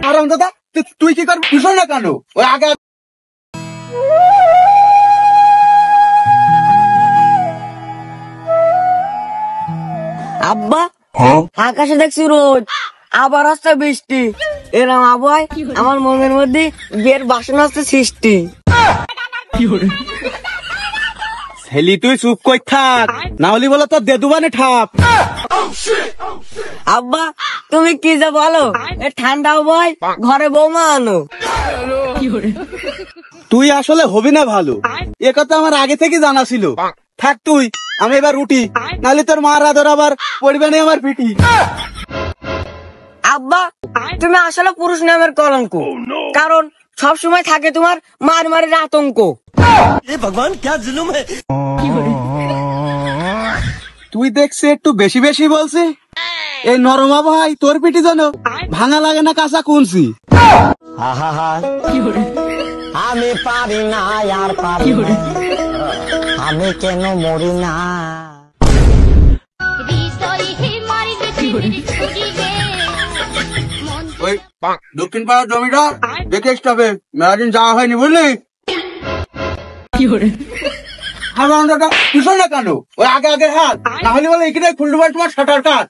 আরাম দাদা তুই কি করবি বুঝো না কেন ওই আগে আব্বা আকাশে দেখছি রোদ আবার আসছে বৃষ্টি এরম আবহাওয়ায় আমার মনের মধ্যে বিয়ের বাসনা আসছে সৃষ্টি। ছেলি তুই চুপ কই থাক না হলি বলো তোর দেদুবানে ঠাপ। আব্বা তুমি কি যে বলো এ ঠান্ডা আবহাওয়ায় ঘরে বৌমা আনো। তুই আসলে হবি না ভালো এ কথা আমার আগে থেকে জানা ছিল। থাক তুই আমি এবার উঠি নাহলে তোর মার আদর আবার পড়বে না আমার পিটি। আব্বা তুমি আসলে পুরুষ নামের কলঙ্ক কারণ সব সময় থাকে তোমার মার মারের আতঙ্ক। ভগবান ক্যা জুলুম হ্যায়। তুই দেখছি একটু বেশি বেশি বলছি এই নরমা ভাই তোর পিটি যেন ভাঙা লাগে না কাঁচা কুনছি। আমি পারি না আর পারি না আমি কেন মরি না। ওই দক্ষিণ পাড়ার জমিটা দেখে হবে মেলাদিন যাওয়া হয়নি বুঝলি। বুঝো না কেন ওই আগে আগে হাত না হলে বলে এখানে খুলডুবার তোমার শাটার কাট।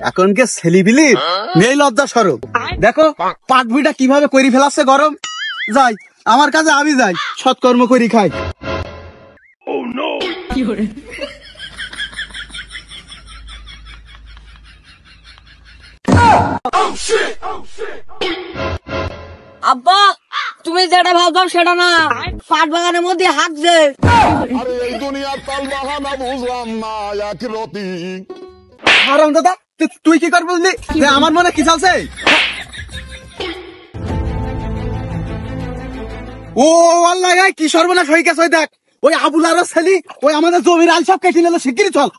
এখনকে ছেলিবিলি নেই লজ্জা সরব দেখো পাটভিটা কিভাবে করি ফেলাচ্ছে গরম। যাই আমার কাছে আমি যাই সৎকর্ম করি খাই। আব্বা তুমি যেটা ভাবছো সেটা না পাট বাগানের মধ্যে হাঁটছে। আরে এই দুনিয়ার তাল বাহানা বুঝলাম না এক রতি। আরাম দাদা তুই কি কর বুঝলি যে আমার মনে কি চলছে। ও আল্লাহ কি সর্বনাশ হয়ে গেছে। ওই দেখ ওই আবুল আর ছেলি ওই আমাদের জমির আল সব কেটে নিল শিগগিরই চল।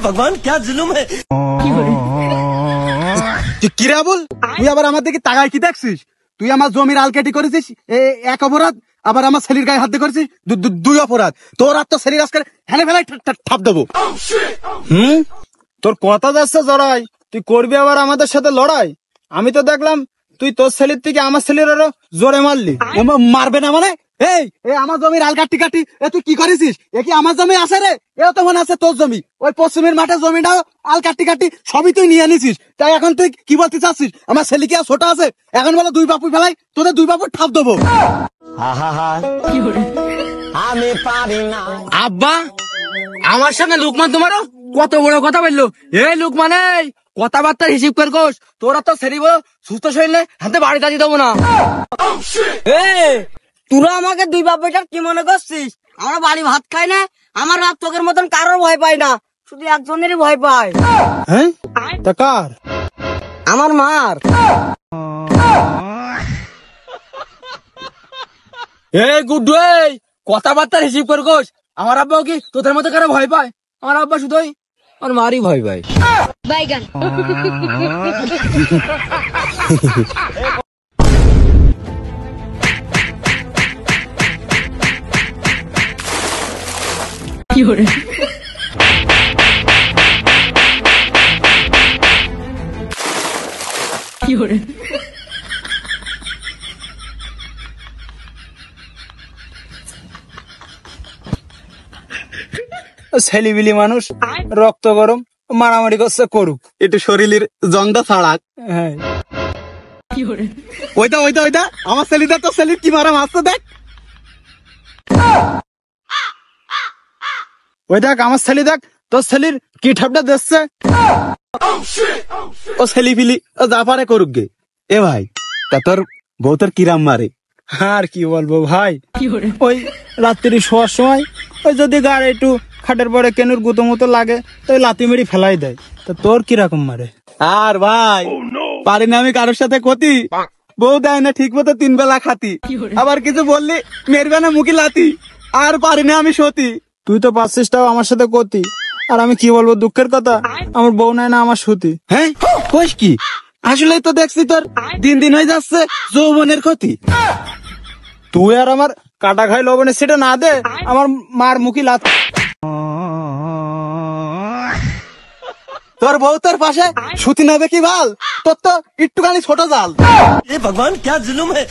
ভগবান ক্যা জুলুম হ্যায়। কিরা বল তুই আবার আমার দিকে তাকায় কি দেখছিস। তুই আমার জমির আল কেটে করেছিস এক অপরাধ আবার আমার ছেলির গায়ে হাত দিয়ে করেছিস দুই অপরাধ। তোর আর তো ছেলির আজকে হেনে ফেলাই ঠাপ দেবো। তোর কথা যাচ্ছে জড়াই তুই করবি আবার আমাদের সাথে লড়াই। আমি তো দেখলাম তুই তোর ছেলির থেকে আমার ছেলির আরো জোরে মারলি। মারবে না মানে এই আমার জমির আল কাটি কাটি তুই কি করেছিস। এ কি আমার জমি আছে রে এও তো মনে আছে তোর জমি ওই পশ্চিমের মাঠে জমিটা আল কাটি কাটি সবই তুই নিয়ে নিছিস। তাই এখন তুই কি বলতে চাচ্ছিস আমার ছেলে কি আর ছোট আছে এখন বলে দুই বাপু ফেলাই তোদের দুই বাপুর ঠাপ দেবো। আমি পারি না। আব্বা আমার সঙ্গে লুকমান তোমারও কত বড় কথা বললো। এই লুকমান এই কথাবার্তার হিসেব করে কোষ তোরা তো সেরিব সুস্থ শরীরে হাতে বাড়ি দাঁড়িয়ে দেবো না। তোরা আমাকে দুই বাপ বেটার কি মনে করছিস। আমরা বাড়ি ভাত খাই না আমার বাপ তোকের মতন কারোর ভয় পাই না শুধু একজনেরই ভয় পায়। হ্যাঁ তা কার। আমার মার। এই গুড্ডু এই কথাবার্তার হিসেব করে কোষ আমার আব্বাও কি তোদের মতো কারো ভয় পায়। আমার আব্বা শুধুই আমার মারই ভয় পায়। বাইগান ছেলিবিলি মানুষ রক্ত গরম মারামারি করছে করুক একটু শরীরের জংটা ছাড়াক। হ্যাঁ ওইটা ওইটা ওইটা আমার ছেলিটা তো ছেলির কি মারা মারছে দেখ। ওই দেখ আমার ছেলি দেখ তোর ছেলির কি ঠাপটা দেখছে। ও ছেলি ফিলি ও যা পারে করুক গে। এ ভাই তা তোর বউ তোর কিরাম মারে আর কি বলবো ভাই, ওই রাত্রি শোয়ার সময় ওই যদি গাড়ি একটু খাটের পরে কেনুর গুতো মতো লাগে তো ওই লাথি মেরি ফেলাই দেয়। তো তোর কিরকম মারে? আর ভাই পারি না আমি কারোর সাথে ক্ষতি, বউ দেয় না ঠিক মতো 3 বেলা খাতি, আবার কিছু বললি মেরবে না মুখি লাতি, আর পারি না আমি সতী। তুই তো পাচ্ছিস তাও আমার সাথে ক্ষতি, আর আমি কি বলবো দুঃখের কথা, আমার বউ নেয় না আমার সতী। হ্যাঁ কইস কি? আসলেই তো দেখছি তোর দিন দিন হয়ে যাচ্ছে যৌবনের ক্ষতি। তুই আর আমার কাটা খাই লবণের সেটা না দে আমার মার মুখি লাত। তোর বউ তোর পাশে সুতি নেবে কি বাল, তোর তো একটুখানি ছোট জাল। हे भगवान क्या जुल्म है।